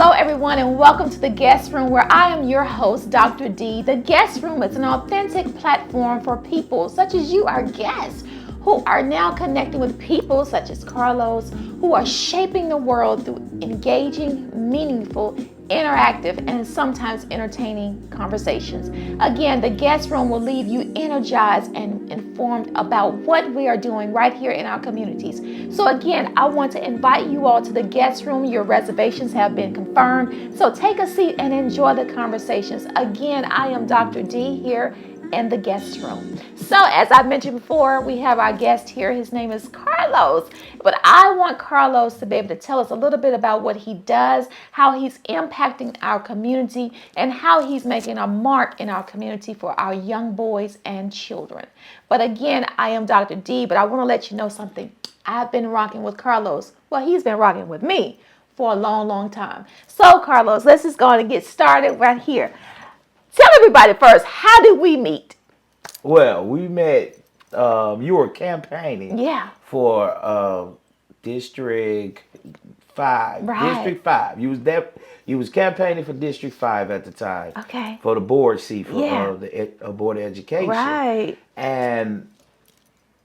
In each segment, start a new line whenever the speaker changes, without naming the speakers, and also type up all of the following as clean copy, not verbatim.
Hello, everyone, and welcome to the Guest Room, where I am your host, Dr. D. The Guest Room is an authentic platform for people such as you, our guests, who are now connecting with people such as Carlos, who are shaping the world through engaging, meaningful, interactive, and sometimes entertaining conversations. Again, the Guest Room will leave you energized and informed about what we are doing right here in our communities. So again, I want to invite you all to the Guest Room. Your reservations have been confirmed. So take a seat and enjoy the conversations. Again, I am Dr. D here in the Guest Room. So as I mentioned before, we have our guest here. His name is Carlos. But I want Carlos to be able to tell us a little bit about what he does, how he's impacting our community, and how he's making a mark in our community for our young boys and children. But again, I am Dr. D, but I want to let you know something. I've been rocking with Carlos. Well, he's been rocking with me for a long, long time. So Carlos, let's just go on and get started right here. Tell everybody first, how did we meet?
Well, we met, you were campaigning for District 5.
Right.
District 5. You was campaigning for District 5 at the time.
Okay.
For the board seat for the Board of Education.
Right.
And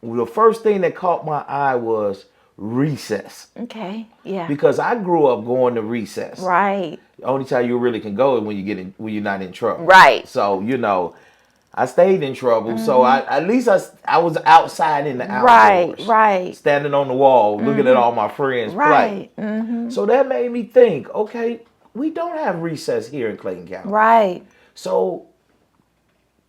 the first thing that caught my eye was recess.
Okay. Yeah.
Because I grew up going to recess.
Right.
The only time you really can go is when you're not in trouble.
Right.
So, I stayed in trouble, so at least I was outside in the outdoors.
Right.
Standing on the wall, looking at all my friends play. So that made me think, okay, we don't have recess here in Clayton County.
Right.
So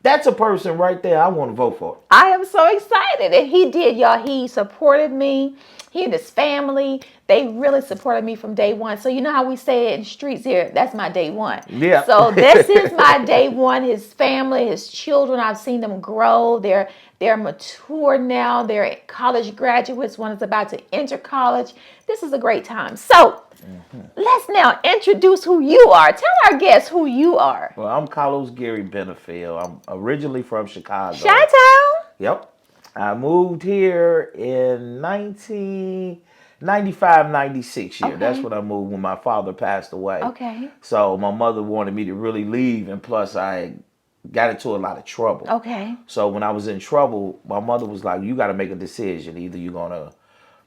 that's a person right there I want to vote for.
I am so excited. And he did, y'all. He supported me. He and his family, they really supported me from day one. So you know how we say it in streets here, that's my day one.
Yeah.
So this is my day one. His family, his children, I've seen them grow. They're mature now. They're college graduates. One is about to enter college. This is a great time. So let's now introduce who you are. Tell our guests who you are.
Well, I'm Carlos Benefield. I'm originally from Chicago.
Chi-Town?
Yep. I moved here in 1995, 96 year.
Okay.
That's when I moved when my father passed away.
Okay.
So my mother wanted me to really leave, and plus I got into a lot of trouble.
Okay.
So when I was in trouble, my mother was like, you got to make a decision. Either you're going to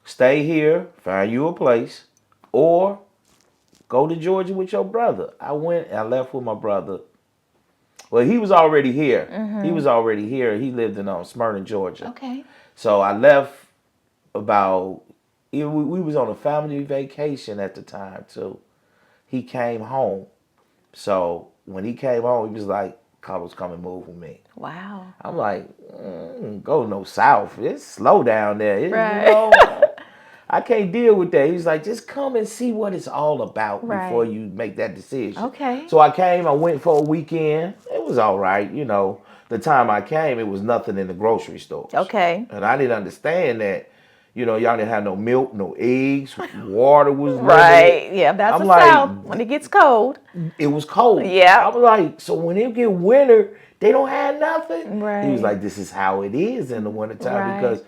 stay here, find you a place, or go to Georgia with your brother. I went and I left with my brother. Well, he was already here. He was already here. He lived in Smyrna, Georgia.
Okay.
So I left we was on a family vacation at the time, too. He came home. So when he came home, he was like, Carlos, come and move with me.
Wow.
I'm like, go no south. It's slow down there.
Right.
I can't deal with that. He was like, just come and see what it's all about before
Right.
you make that decision.
Okay.
So I came, I went for a weekend. It was all right. The time I came, it was nothing in the grocery stores.
Okay.
And I didn't understand that, y'all didn't have no milk, no eggs, water was limited.
Right. Yeah, that's
I'm
the
like,
South when it gets cold.
It was cold.
Yeah.
I was like, so when it get winter, they don't have nothing?
Right.
He was like, this is how it is in the wintertime
Right.
because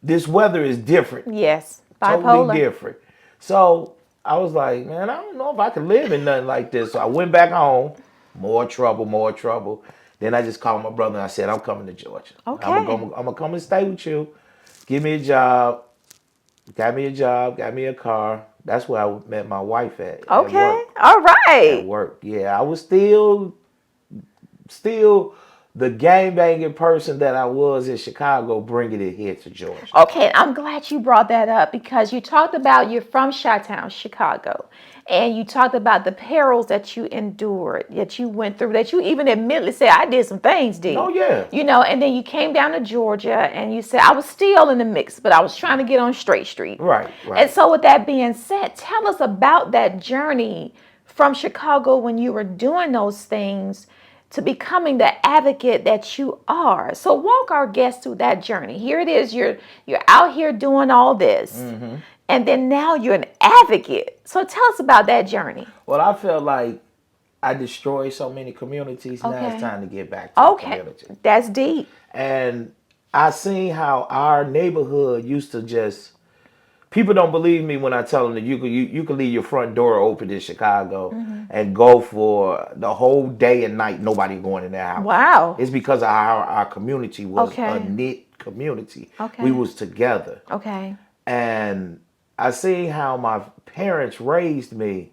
this weather is different.
Yes.
Totally
Bipolar.
different. So I was like, man, I don't know if I can live in nothing like this. So I went back home. More trouble. Then I just called my brother and I said, I'm coming to Georgia.
Okay.
I'm going to come and stay with you. Give me a job. Got me a job. Got me a car. That's where I met my wife at.
Okay.
At work.
All right.
At work. Yeah, I was still the gang-banging person that I was in Chicago, bringing it here to Georgia.
Okay, I'm glad you brought that up because you talked about you're from Chi-Town, Chicago, and you talked about the perils that you endured, that you went through, that you even admittedly said, I did some things, D.
Oh, yeah.
And then you came down to Georgia and you said, I was still in the mix, but I was trying to get on straight street.
Right.
And so with that being said, tell us about that journey from Chicago when you were doing those things to becoming the advocate that you are. So walk our guests through that journey. Here it is, you're out here doing all this, and then now you're an advocate. So tell us about that journey.
Well, I felt like I destroyed so many communities. Now
Okay.
it's time to get back to the community.
That's deep.
And I seen how our neighborhood used to just people don't believe me when I tell them that you can leave your front door open in Chicago
Mm-hmm.
and go for the whole day and night. Nobody going in their house.
Wow.
It's because our community was a
Okay.
knit community. We
Okay.
was together,
Okay.
and I see how my parents raised me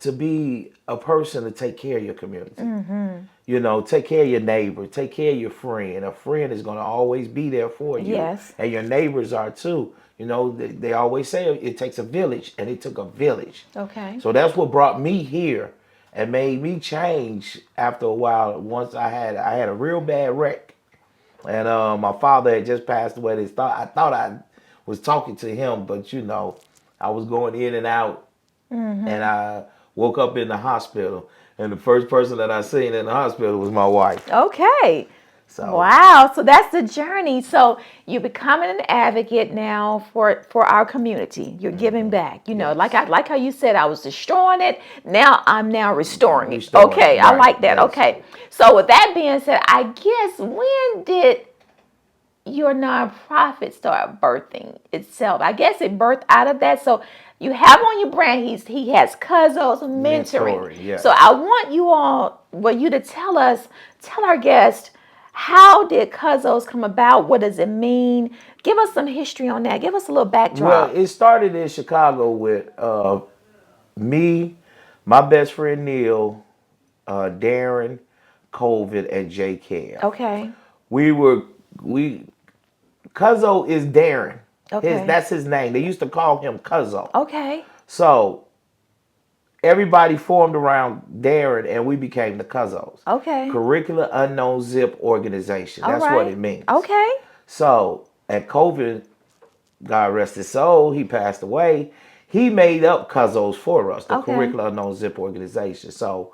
to be a person to take care of your community.
Mm-hmm.
You know, take care of your neighbor, take care of your friend. A friend is going to always be there for you,
Yes.
and your neighbors are too. You know, they always say it takes a village, and it took a village.
Okay.
So that's what brought me here and made me change after a while. Once I had a real bad wreck, and my father had just passed away. I thought I was talking to him, but you know, I was going in and out, and
Mm-hmm.
I woke up in the hospital. And the first person that I seen in the hospital was my wife.
Okay.
So
Wow. So that's the journey. So you're becoming an advocate now for our community. You're giving back. You know,
yes,
like how you said, I was destroying it. Now I'm now restoring it.
restoring it.
Okay. I
Right.
like that.
That's
Okay. So with that being said, I guess when did your nonprofit start birthing itself? I guess it birthed out of that. So you have on your brand, he has Cuzzo's mentoring.
mentoring. Yes.
So I want you all, well, you to tell our guests, how did Cuzzo's come about? What does it mean? Give us some history on that. Give us a little
Well,
backdrop.
it started in Chicago with me, my best friend Neil, Darren, Colvin, and Jay Cam.
Okay.
We were we Cuzzo is Darren.
Okay.
That's his name. They used to call him Cuzzo.
Okay.
So everybody formed around Darren, and we became the Cuzzos.
Okay.
Curricular Unknown Zip Organization.
All
That's what
right.
it means.
Okay.
So at COVID, God rest his soul, he passed away. He made up Cuzzos for us, the
Okay.
Curricular Unknown Zip Organization. So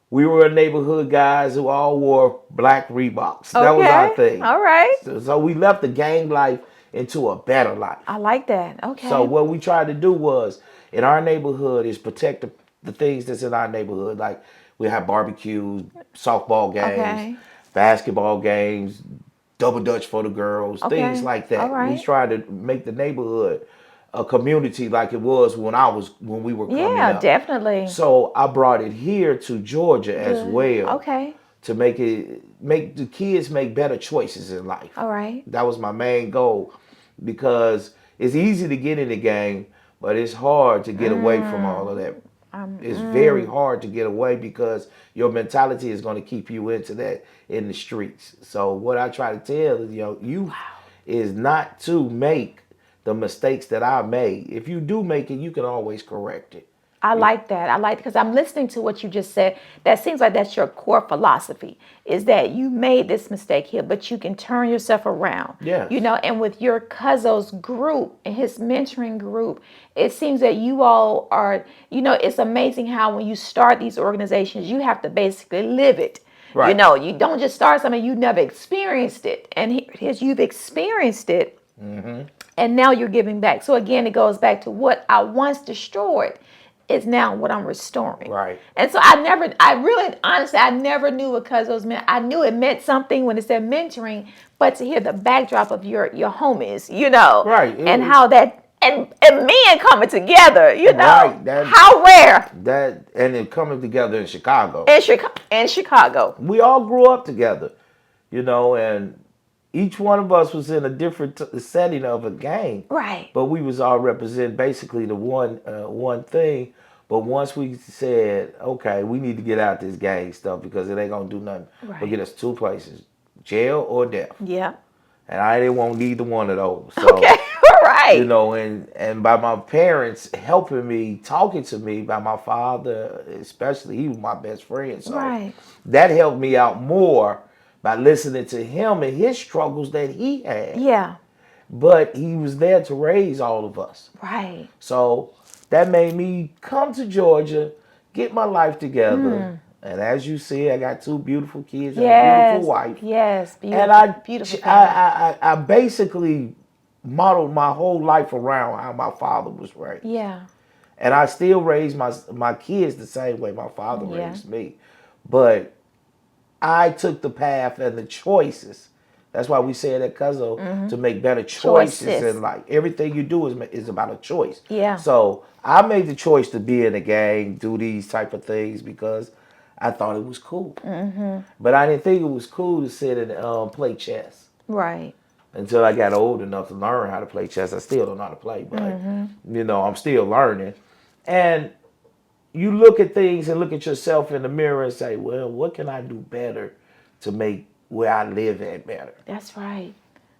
we were neighborhood guys who all wore black Reeboks. That was our
Okay.
thing.
All right.
So we left the gang life into a better life.
I like that.
So
Okay.
what we tried to do was in our neighborhood is protect the things that's in our neighborhood. Like we have barbecues, softball games,
Okay.
basketball games, double dutch for the girls, things
Okay.
like
All
that. We
right.
tried to make the neighborhood a community like it was when we were coming
Yeah,
up.
definitely.
So I brought it here to Georgia as
Good.
well
Okay.
to make the kids make better choices in life.
All right.
That was my main goal because it's easy to get in the game, but it's hard to get away from all of that. It's very hard to get away because your mentality is going to keep you into that in the streets. So what I try to tell is, youth is not to make the mistakes that I made. If you do make it, you can always correct it.
I like that. I like because I'm listening to what you just said. That seems like that's your core philosophy is that you made this mistake here, but you can turn yourself around.
Yes.
You know, and with your Cuzzo's group and his mentoring group, it seems that you all are, it's amazing how when you start these organizations, you have to basically live it. You
Right.
know, you don't just start something, you never experienced it. And here's you've experienced it and now you're giving back. So again, it goes back to what I once destroyed is now what I'm restoring.
Right.
And so honestly, I never knew what Cuzzo's meant. I knew it meant something when it said mentoring, but to hear the backdrop of your homies,
Right.
and how that, and men coming together,
Right. That
how rare
that and then coming together in Chicago.
in Chicago.
We all grew up together, and each one of us was in a different setting of a game.
Right.
But we was all represent basically the one thing. But once we said, okay, we need to get out this gang stuff because it ain't gonna do nothing but
Right.
get us two places, jail or death.
Yeah.
And I didn't want neither one of those. So
Okay. Right.
and by my parents helping me, talking to me, by my father especially, he was my best friend. So
Right.
that helped me out more by listening to him and his struggles that he had.
Yeah.
But he was there to raise all of us.
Right.
So that made me come to Georgia, get my life together. And as you see, I got two beautiful kids and a beautiful wife.
Yes. Beautiful.
And
beautiful family.
I basically modeled my whole life around how my father was raised.
Yeah.
And I still raise my kids the same way my father
Yeah.
raised me. But I took the path and the choices That's why we say it at Cuzzo to make better choices
Choices.
in life. Everything you do is about a choice.
Yeah.
So I made the choice to be in a gang, do these type of things because I thought it was cool. But I didn't think it was cool to sit and play chess
Right.
until I got old enough to learn how to play chess. I still don't know how to play, but I'm still learning. And you look at things and look at yourself in the mirror and say, well, what can I do better to make where I live at better?
That's right.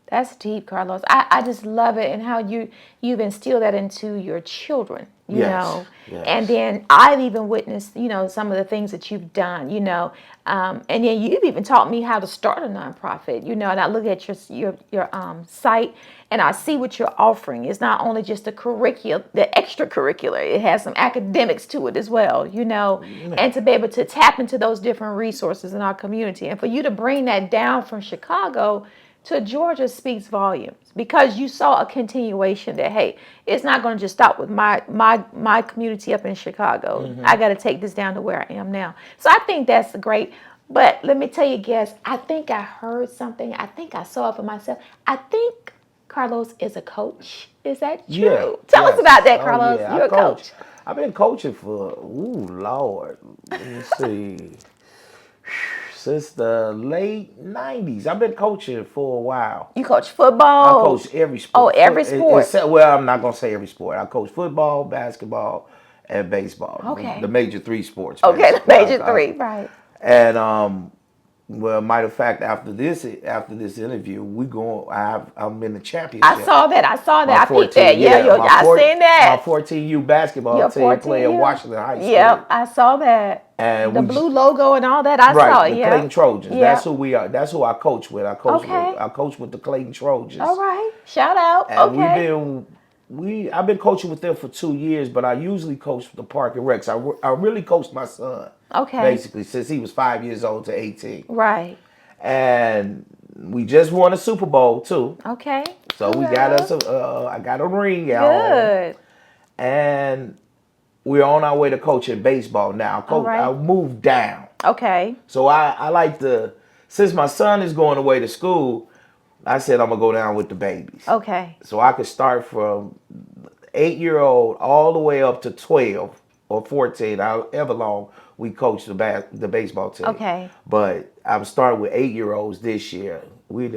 That's deep, Carlos. I just love it and how you've instilled that into your children,
Yes,
And
yes.
then I've even witnessed, some of the things that you've done, and then you've even taught me how to start a nonprofit, and I look at your site and I see what you're offering. It's not only just the extracurricular, it has some academics to it as well, and to be able to tap into those different resources in our community. And for you to bring that down from Chicago to Georgia speaks volumes because you saw a continuation that, hey, it's not going to just stop with my community up in Chicago. I got to take this down to where I am now. So I think that's great. But let me tell you, guys, I think I heard something. I think I saw it for myself. I think Carlos is a coach. Is that
Yeah,
true? Tell us
yes.
about that,
Oh,
Carlos.
yeah, I
You're a
coach.
coach.
I've been coaching for, Lord, let me see, since the late 90s. I've been coaching for a while.
You coach
I
football.
coach every
Oh,
sport.
every sport.
Except, well, I'm not going to say every sport. I coach football, basketball, and baseball. The
Okay.
major three sports,
Okay, the
basically.
major three, right.
And well, matter of fact, after this interview, I'm in the
I
championship.
saw that. I saw
My
that. I peeped that.
14,
Yeah,
yeah,
I seen
my
that.
14U basketball
Your
team
14
playing
year.
Washington High
Yep,
School,
I saw that.
and
The
we
blue logo and all that. I saw
right
it.
the Clayton
Yeah.
Trojans. That's
Yep.
who we are. That's who I coach with.
Okay.
I coach with the Clayton
All
Trojans,
right. Shout out.
and
Okay.
I've been coaching with them for 2 years, but I usually coach the Park and Recs. I really coached my son
Okay.
basically since he was 5 years old to 18.
Right.
And we just won a Super Bowl too.
Okay.
So we got us. I got a ring at home,
Good.
and we're on our way to coaching baseball now.
All right.
I moved down,
Okay.
so I like to. Since my son is going away to school, I said I'm gonna go down with the babies,
Okay.
so I could start from 8-year-old all the way up to 12 or 14, however long we coach the baseball team.
Okay.
But I'm starting with 8-year-olds this year. We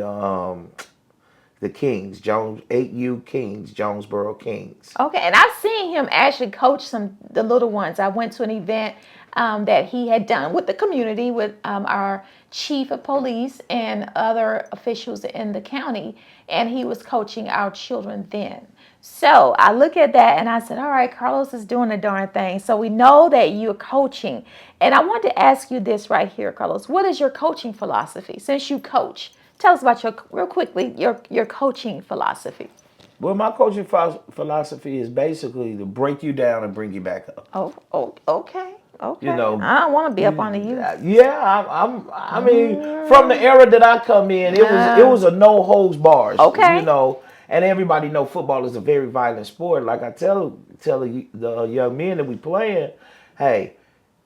the Kings, 8U Kings, Jonesboro Kings.
Okay, and I've seen him actually coach the little ones. I went to an event that he had done with the community, with our chief of police and other officials in the county, and he was coaching our children then. So I look at that and I said, all right, Carlos is doing a darn thing. So we know that you're coaching. And I want to ask you this right here, Carlos. What is your coaching philosophy? Since you coach, tell us about real quickly, your coaching philosophy.
Well, my coaching philosophy is basically to break you down and bring you back up.
Oh, okay. Okay.
You know,
I don't want to be up on the youth.
yeah, I mean, from the era that I come in, it was a no holds bars.
Okay.
And everybody know football is a very violent sport. Like I tell the young men that we playing, hey,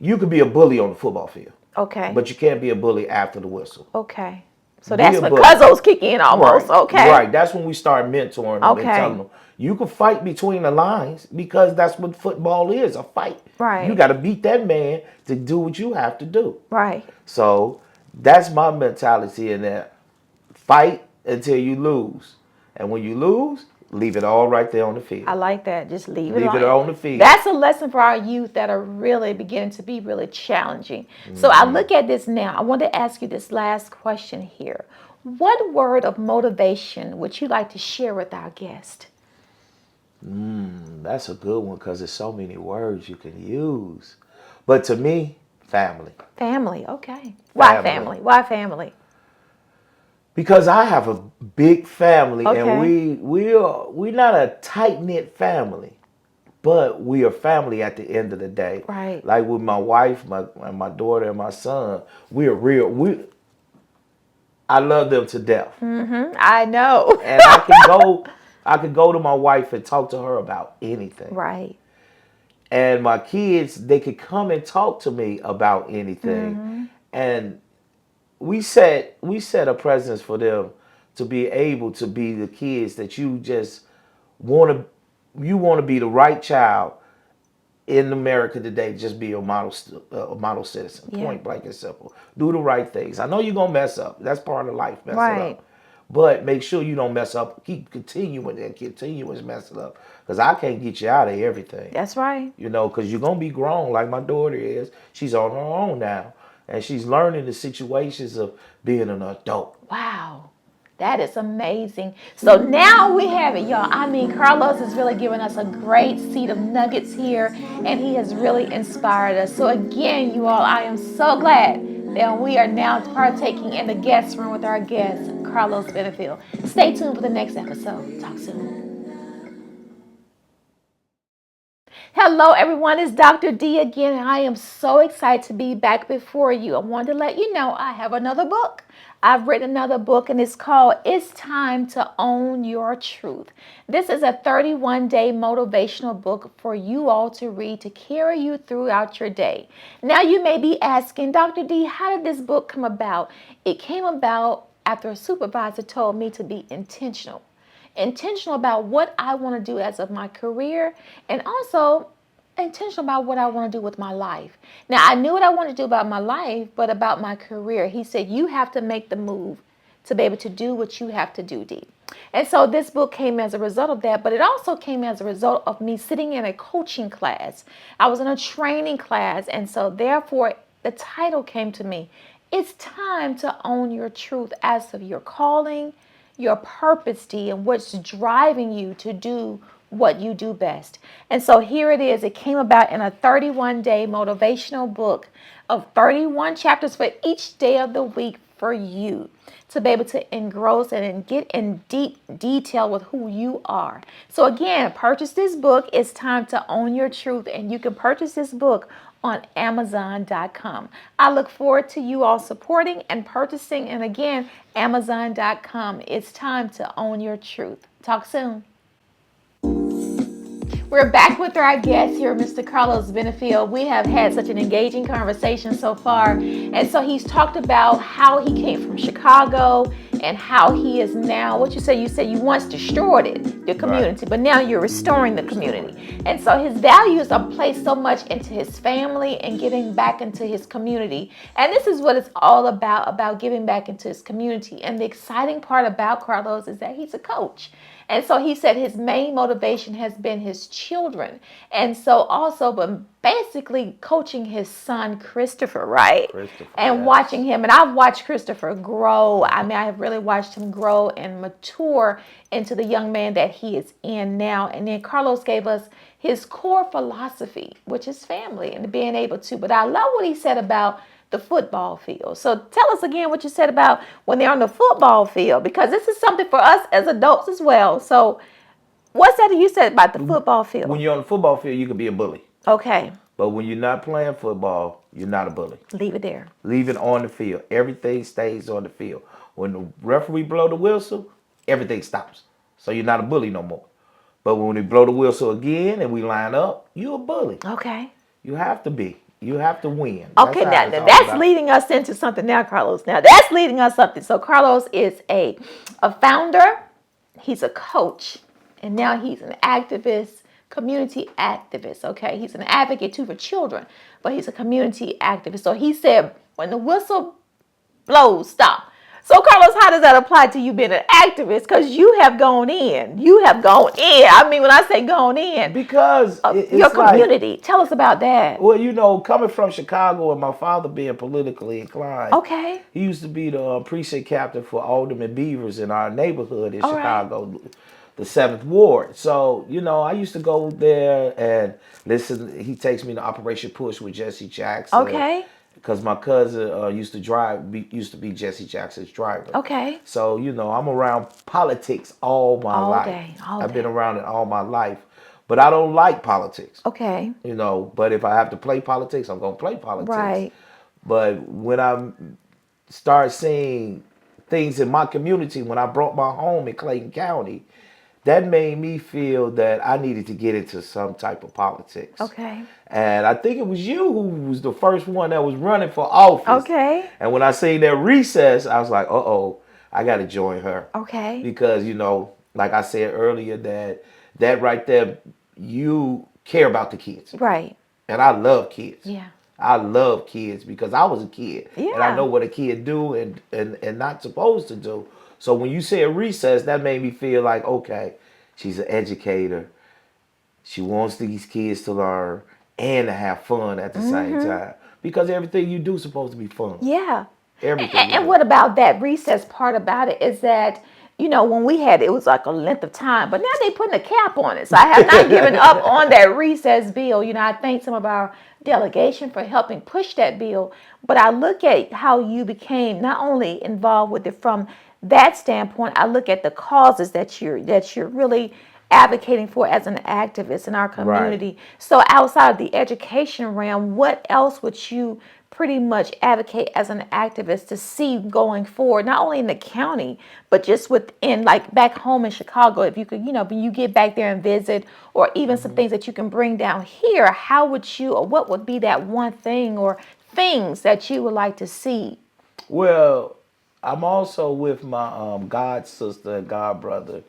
you could be a bully on the football field,
Okay.
but you can't be a bully after the whistle.
Okay. So
Be
that's
a
when
bully.
Cuzzo's kick in almost.
Right.
Okay.
Right. That's when we start mentoring them
Okay.
and telling them you can fight between the lines because that's what football is, a fight.
Right.
You got to beat that man to do what you have to do.
Right.
So that's my mentality in that. Fight until you lose. And when you lose, leave it all right there on the field.
I like that. Just leave it
on the field.
That's a lesson for our youth that are really beginning to be really challenging. So I look at this now. I want to ask you this last question here. What word of motivation would you like to share with our guest?
That's a good one because there's so many words you can use. But to me, family.
Family. Okay. Why
Family.
family? Why family?
Because I have a big family,
Okay.
and we're not a tight knit family, but we are family at the end of the day.
Right.
Like with my wife, my daughter, and my son, we are real. I love them to death,
I know.
and I can go to my wife and talk to her about anything.
Right.
And my kids, they could come and talk to me about anything, and we set a presence for them to be able to be the kids that you just want to. You want to be the right child in America today. Just be a model citizen.
Yeah.
Point blank and simple. Do the right things. I know you're gonna mess up. That's part of life. Mess it
Right.
up. But make sure you don't mess up. Keep continuing and continuing mess it up. Because I can't get you out of everything.
That's right.
You know, because you're gonna be grown like my daughter is. She's on her own now, and she's learning the situations of being an adult.
Wow. That is amazing. So now we have it, y'all. I mean, Carlos is really giving us a great seed of nuggets here, and he has really inspired us. So again, you all, I am so glad that we are now partaking in the guest room with our guest, Carlos Benefield. Stay tuned for the next episode. Talk soon. Hello, everyone. It's Dr. D again, and I am so excited to be back before you. I wanted to let you know I have another book. I've written another book, and it's called It's Time to Own Your Truth. This is a 31-day motivational book for you all to read to carry you throughout your day. Now, you may be asking, Dr. D, how did this book come about? It came about after a supervisor told me to be intentional about what I want to do as of my career, and also intentional about what I want to do with my life. Now, I knew what I wanted to do about my life, but about my career, he said, you have to make the move to be able to do what you have to do, D. And so this book came as a result of that, but it also came as a result of me sitting in a coaching class. I was in a training class, and so therefore the title came to me. It's time to own your truth as of your calling, your purpose, D, and what's driving you to do what you do best. And so here it is. It came about in a 31-day motivational book of 31 chapters for each day of the week for you to be able to engross and get in deep detail with who you are. So again, purchase this book. It's time to own your truth, and you can purchase this book on Amazon.com. I look forward to you all supporting and purchasing. And again, Amazon.com. It's time to own your truth. Talk soon. We're back with our guest here, Mr. Carlos Benefield. We have had such an engaging conversation so far. And so he's talked about how he came from Chicago and how he is now, what you said you once destroyed it, the community, but now you're restoring the community. And so his values are placed so much into his family and giving back into his community. And this is what it's all about giving back into his community. And the exciting part about Carlos is that he's a coach. And so he said his main motivation has been his children. And so also, but basically coaching his son, Christopher, right? And watching him. And I've watched Christopher grow. I mean, I have really watched him grow and mature into the young man that he is in now. And then Carlos gave us his core philosophy, which is family and being able to. But I love what he said about the football field. So tell us again what you said about when they're on the football field, because this is something for us as adults as well. So what's that you said about the football field?
When you're on the football field, you can be a bully.
Okay.
But when you're not playing football, you're not a bully.
Leave it there.
Leave it on the field. Everything stays on the field. When the referee blow the whistle, everything stops. So you're not a bully no more. But when we blow the whistle again and we line up, you're a bully.
Okay.
You have to be. You have to win.
Okay, now that's leading us into something now, Carlos. Now that's leading us something. So Carlos is a founder, he's a coach, and now he's an activist, community activist, okay? He's an advocate too for children, but he's a community activist. So he said, when the whistle blows, stop. So, Carlos, how does that apply to you being an activist? Because you have gone in. You have gone in. I mean, when I say gone in.
Because it's
your community. Like, tell us about that.
Well, you know, coming from Chicago and my father being politically inclined.
Okay.
He used to be the precinct captain for Alderman Beavers in our neighborhood in Chicago, the 7th Ward. So, you know, I used to go there and listen. He takes me to Operation Push with Jesse Jackson.
Okay.
Because my cousin used to be Jesse Jackson's driver.
Okay.
So, you know, I'm around politics all my life. I've been around it all my life. But I don't like politics.
Okay.
You know, but if I have to play politics, I'm going to play politics.
Right.
But when I start seeing things in my community, when I brought my home in Clayton County, that made me feel that I needed to get into some type of politics.
Okay.
And I think it was you who was the first one that was running for office.
Okay.
And when I seen that recess, I was like, uh-oh, I got to join her.
Okay.
Because, like I said earlier, that right there, you care about the kids.
Right.
And I love kids.
Yeah.
I love kids because I was a kid and I know
Yeah.
what a kid do and not supposed to do. So when you said recess, that made me feel like, okay, she's an educator. She wants these kids to learn and to have fun at the same time. Because everything you do is supposed to be fun.
Yeah.
Everything you
And
do.
what about that recess part about it is that, when we had it was like a length of time, but now they putting a cap on it. So I have not given up on that recess bill. I thank some of our delegation for helping push that bill, but I look at how you became not only involved with it from that standpoint, I look at the causes that you're really advocating for as an activist in our
Right.
community. So outside of the education realm, what else would you pretty much advocate as an activist to see going forward, not only in the county, but just within, like back home in Chicago, if you could, when you get back there and visit, or even some things that you can bring down here, how would you, or what would be that one thing or things that you would like to see?
Well, I'm also with my god sister and god brother,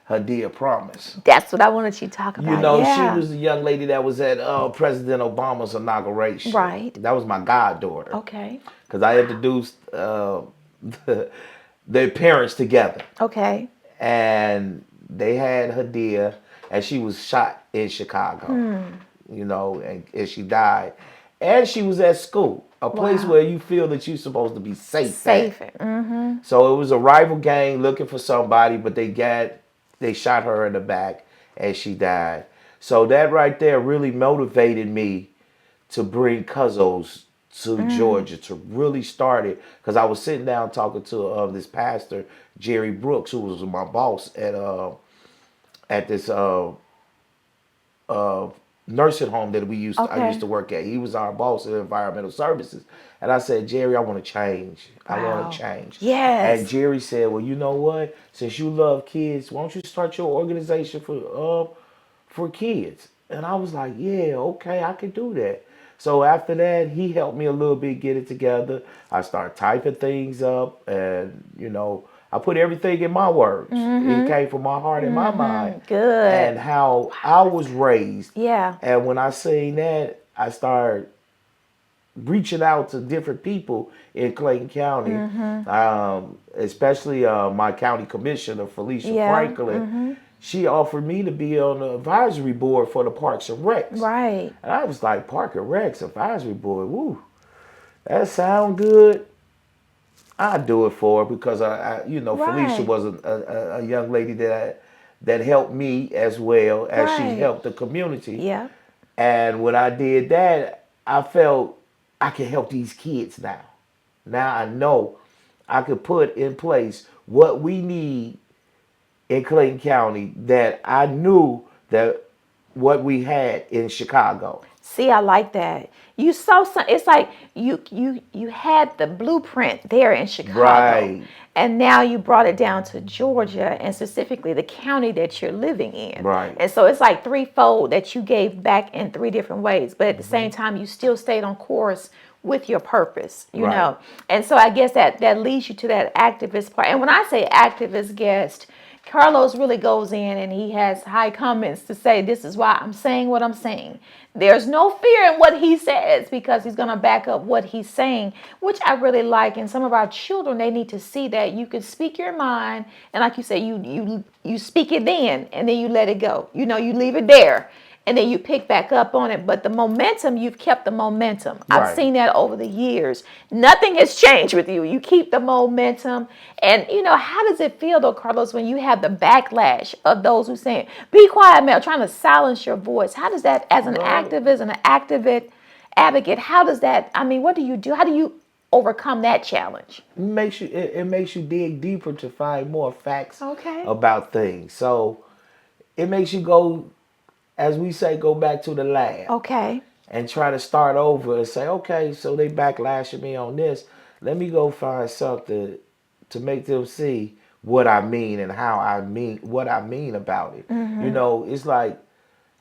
Hadia Promise.
That's what I wanted you to talk about.
She
Yeah.
was the young lady that was at President Obama's inauguration.
Right.
That was my goddaughter.
Okay.
Because I introduced the, their parents together.
Okay.
And they had Hadia, and she was shot in Chicago. And she died. And she was at school, a place
Wow.
where you feel that you're supposed to be safe at.
Safe. Mm-hmm.
So it was a rival gang looking for somebody, but they shot her in the back and she died. So that right there really motivated me to bring Cuzzos to Georgia, to really start it. Because I was sitting down talking to this pastor, Jerry Brooks, who was my boss at this uh, nursing home that I used
Okay.
to work at. He was our boss in environmental services. And I said, Jerry, I want to change. I want to
Wow.
change. And
Yes.
Jerry said, well, you know what? Since you love kids, why don't you start your organization for kids? And I was like, yeah, okay, I can do that. So after that, he helped me a little bit get it together. I started typing things up, and I put everything in my words. It came from my heart and my mind,
Good.
and how I was raised.
Yeah.
And when I seen that, I started reaching out to different people in Clayton County, especially my county commissioner, Felicia
Yeah.
Franklin. She offered me to be on the advisory board for the Parks and Recs.
Right.
And I was like, Park and Recs advisory board, woo, that sound good. I'd do it for her because Felicia
Right.
was a young lady that helped me as well as she
Right.
helped the community.
Yeah.
And when I did that, I felt I can help these kids now. Now I know I could put in place what we need in Clayton County that I knew that what we had in Chicago.
See, I like that. You saw some. It's like you had the blueprint there in Chicago,
Right,
and now you brought it down to Georgia, and specifically the county that you're living in.
right.
And so it's like threefold that you gave back in three different ways, but at the same time you still stayed on course with your purpose.
Right.
And so I guess that leads you to that activist part. And when I say activist guest, Carlos really goes in and he has high comments to say, this is why I'm saying what I'm saying. There's no fear in what he says because he's going to back up what he's saying, which I really like. And some of our children, they need to see that you can speak your mind. And like you say, you speak it then and then you let it go. You leave it there and then you pick back up on it. But the momentum, you've kept the momentum. I've
Right.
seen that over the years. Nothing has changed with you. You keep the momentum. And, how does it feel, though, Carlos, when you have the backlash of those who saying, be quiet, man, trying to silence your voice? How does that, as an
Well,
activist and an activist advocate, how does that, what do you do? How do you overcome that challenge?
it makes you dig deeper to find more facts
Okay.
about things. So it makes you go, as we say, go back to the lab
Okay.
and try to start over and say, okay, so they backlashing me on this. Let me go find something to make them see what I mean and how I mean what I mean about it. It's like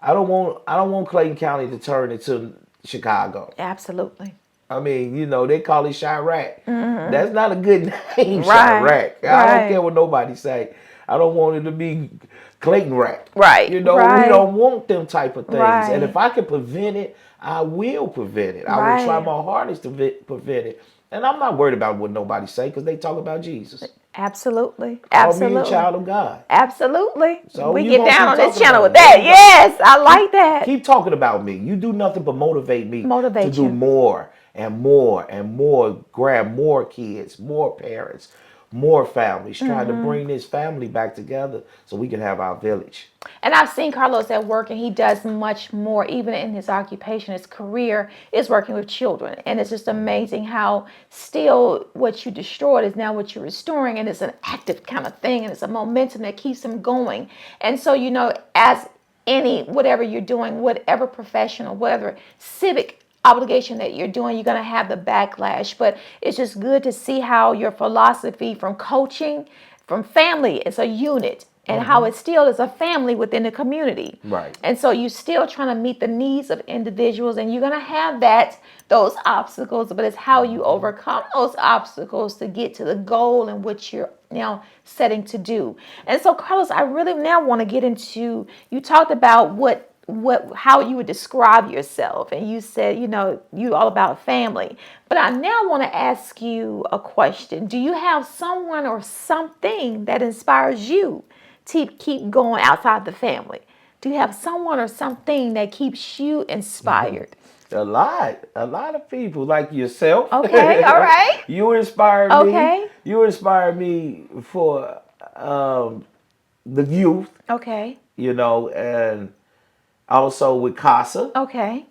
I don't want Clayton County to turn into Chicago.
Absolutely.
I mean, you know, they call it Chirac. That's not a good name,
Right.
Chirac. I don't care
Right.
what nobody say. I don't want it to be Clayton Rack.
Right.
You know, we
Right.
don't want them type of things. And if
Right.
I can prevent it, I will prevent it. I will try
Right.
my hardest to prevent it. And I'm not worried about what nobody say because they talk about Jesus.
Absolutely.
Call me a
Absolutely.
child of God.
Absolutely.
So
We
you
get
gonna
down
keep
on this
talking
channel
about
with
me. There
that.
you go.
Yes, I like
Keep
that.
keep talking about me. You do nothing but motivate me to
Motivate
do
you.
more and more and more, grab more kids, more parents, more families, trying to bring this family back together so we can have our village.
And I've seen Carlos at work, and he does much more, even in his occupation, his career is working with children. And it's just amazing how still what you destroyed is now what you're restoring, and it's an active kind of thing, and it's a momentum that keeps him going. And so, as any, whatever you're doing, whatever professional, whatever civic obligation that you're doing, you're going to have the backlash. But it's just good to see how your philosophy from coaching, from family, it's a unit, and how it still is a family within the community.
Right.
And so you still trying to meet the needs of individuals, and you're going to have those obstacles, but it's how you overcome those obstacles to get to the goal in which you're now setting to do. And so, Carlos, I really now want to get into, you talked about how you would describe yourself, and you said you all about family, but I now want to ask you a question. Do you have someone or something that inspires you to keep going outside the family? Do you have someone or something that keeps you inspired?
A lot of people like yourself.
Okay, all right.
You inspired me.
Okay,
You inspired me for the youth,
okay,
you know, and also with CASA,
okay,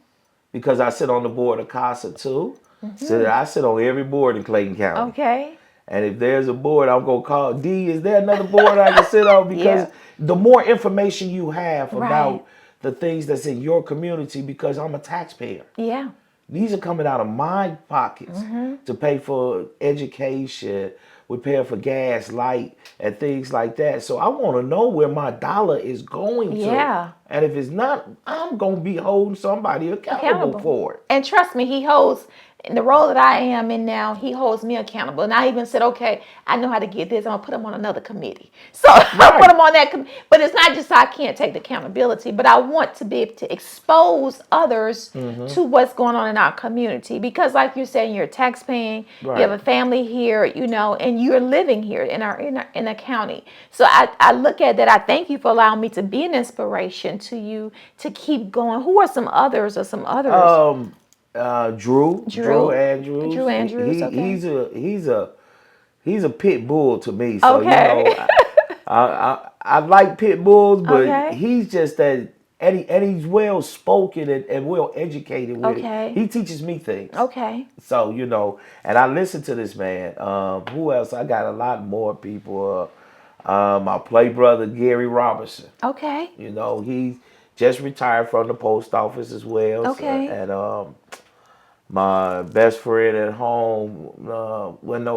because I sit on the board of CASA too. So I sit on every board in Clayton County.
okay.
And if there's a board, I'm gonna call D. Is there another board I can sit on? Because
Yeah,
the more information you have
right.
about the things that's in your community, because I'm a taxpayer.
Yeah,
These are coming out of my pockets to pay for education, we pay for gas, light, and things like that. So I want to know where my dollar is going to.
yeah.
And if it's not, I'm going to be holding somebody accountable
Accountable.
for it.
And trust me, he holds, in the role that I am in now, he holds me accountable. And I even said, okay, I know how to get this. I'm gonna put him on another committee. So I put
Right.
him on that but it's not just so I can't take the accountability, but I want to be able to expose others to what's going on in our community. Because like you're saying, you're tax paying, you have
Right.
a family here, and you're living here in the county. So I look at that. I thank you for allowing me to be an inspiration to you to keep going. Who are some others or some others?
Um, Drew
Drew,
Andrews.
Drew Andrews. Okay.
He's a pit bull to me. So
Okay.
I like pit bulls, but
Okay.
he's just that, and he's well spoken and well educated with it.
Okay.
He teaches me things.
Okay.
So and I listen to this man. Who else? I got a lot more people. My play brother Gary Robertson.
Okay.
He just retired from the post office as well. So,
Okay.
and my best friend at home,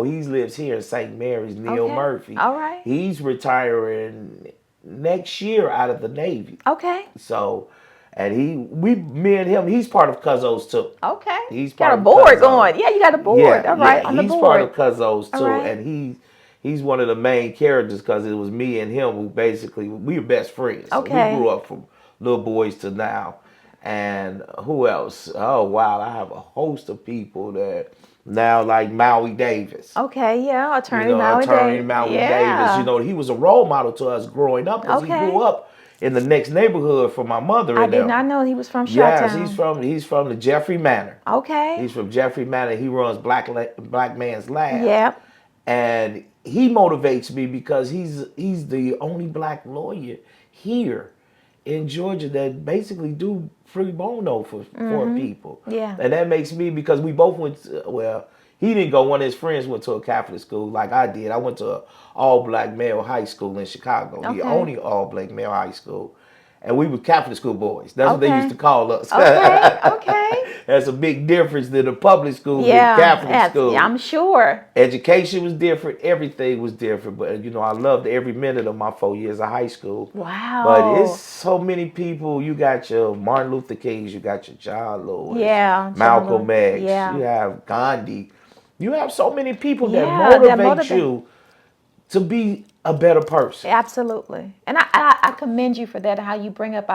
he lives here in St. Mary's, Neil
Okay.
Murphy.
All right.
He's retiring next year out of the Navy.
Okay.
So, and me and him, he's part of Cuzzo's too.
Okay.
He's
Got
part
a
of
board
Cuzzo.
going. Yeah, you got a board. All right, on the
he's part
board.
of Cuzzo's
All
too,
right.
and he's one of the main characters because it was me and him who basically we were best friends. So
Okay.
we grew up from little boys to now. And who else? Oh wow, I have a host of people that now like Maui Davis.
Okay. Yeah. Attorney Maui
Attorney
Davis.
Maui
Yeah.
Davis. He was a role model to us growing up because he
Okay.
grew up in the next neighborhood from my mother
I
and
did
them.
not know he was from
Yes,
Chi-Town.
he's from the Jeffrey Manor.
Okay.
He's from Jeffrey Manor. He runs Black Man's Lab.
Yep.
And he motivates me because he's the only black lawyer here in Georgia that basically do free bono for people.
Yeah.
And that makes me, because we both went he didn't go, one of his friends went to a Catholic school like I did. I went to an all black male high school in Chicago, the
Okay.
only all black male high school. and we were Catholic school boys. That's what they used
Okay.
to call us.
Okay. Okay.
That's a big difference than the public school than
Yeah.
Catholic school.
I'm sure.
Education was different. Everything was different. But, I loved every minute of my 4 years of high school. But it's
Wow.
so many people. You got your Martin Luther Kings. You got your John Lewis,
Yeah. John
Malcolm
Lewis.
X. You
Yeah.
have Gandhi. You have so many people that
Yeah. That
motivate
motivate.
you to be a better person.
Absolutely. And I commend you for that, how you bring up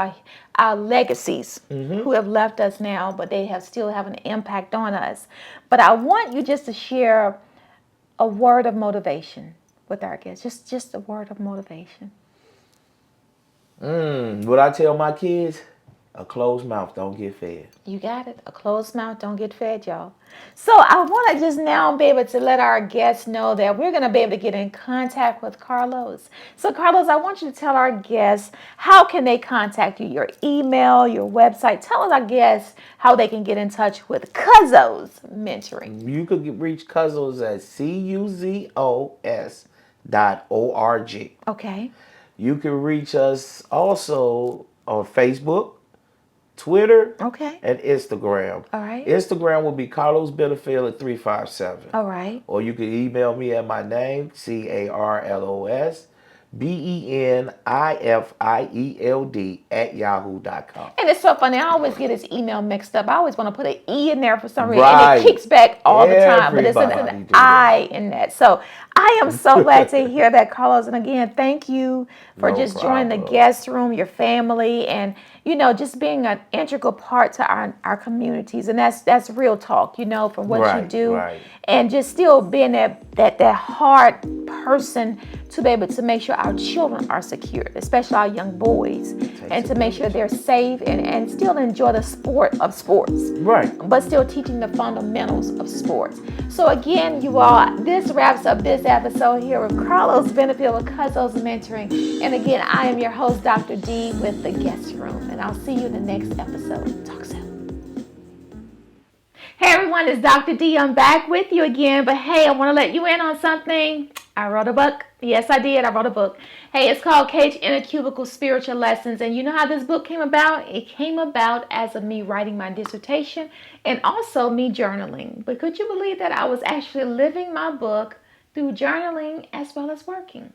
our legacies who have left us now, but they have still have an impact on us. But I want you just to share a word of motivation with our guests. Just a word of motivation.
What I tell my kids, a closed mouth don't get fed.
You got it. A closed mouth don't get fed, y'all. So I want to just now be able to let our guests know that we're going to be able to get in contact with Carlos. So Carlos, I want you to tell our guests how can they contact you, your email, your website. Tell us, our guests, how they can get in touch with Cuzzo's Mentoring.
You could reach Cuzzos at cuzos.org.
Okay.
You can reach us also on Facebook, Twitter,
Okay.
and Instagram.
All right.
Instagram will be Carlos Benefield at 357.
All right.
Or you can email me at my name, CarlosBenefield @yahoo.com.
And it's so funny. I always get his email mixed up. I always want to put an E in there for some reason,
Right.
and it kicks back all the time. But it's
Everybody
an
do
I in that. So I am so glad to hear that, Carlos. And again, thank you for
No
just joining the
problem.
guest room, your family, and just being an integral part to our communities. And that's real talk, from what you
Right,
do,
right.
and just still being that hard person to be able to make sure our children are secured, especially our young boys, and to make sure they're safe and still enjoy the sport of sports.
Right.
But still teaching the fundamentals of sports. So again, you all, this wraps up this episode here with Carlos Benefield with Cuzzo's Mentoring. And again, I am your host, Dr. D, with the Guest Room. And I'll see you in the next episode. Talk soon. Hey everyone, it's Dr. D. I'm back with you again. But hey, I want to let you in on something. I wrote a book. Yes, I did. I wrote a book. Hey, it's called Cage in a Cubicle Spiritual Lessons. And you know how this book came about? It came about as of me writing my dissertation and also me journaling. But could you believe that I was actually living my book through journaling as well as working?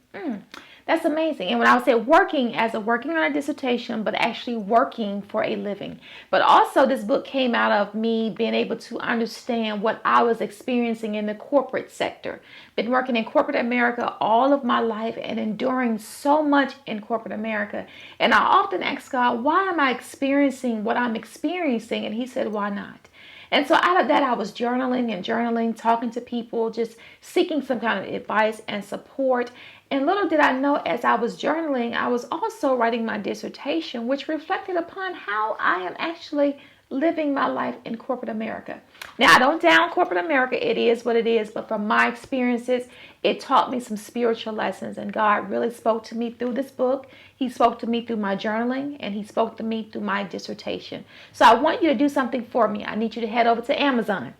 That's amazing. And when I say working on a dissertation, but actually working for a living. But also this book came out of me being able to understand what I was experiencing in the corporate sector. Been working in corporate America all of my life and enduring so much in corporate America. And I often ask God, why am I experiencing what I'm experiencing? And he said, why not? And so out of that, I was journaling, talking to people, just seeking some kind of advice and support. And little did I know, as I was journaling, I was also writing my dissertation, which reflected upon how I am actually living my life in corporate America. Now, I don't down corporate America. It is what it is. But from my experiences, it taught me some spiritual lessons. And God really spoke to me through this book. He spoke to me through my journaling. And he spoke to me through my dissertation. So I want you to do something for me. I need you to head over to Amazon.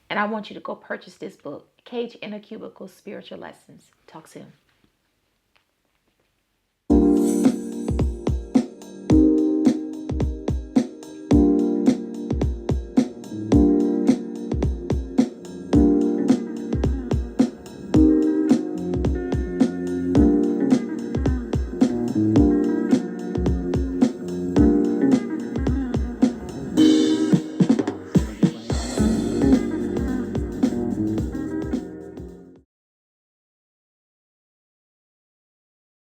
And I want you to go purchase this book, Cage in a Cubicle Spiritual Lessons. Talk soon.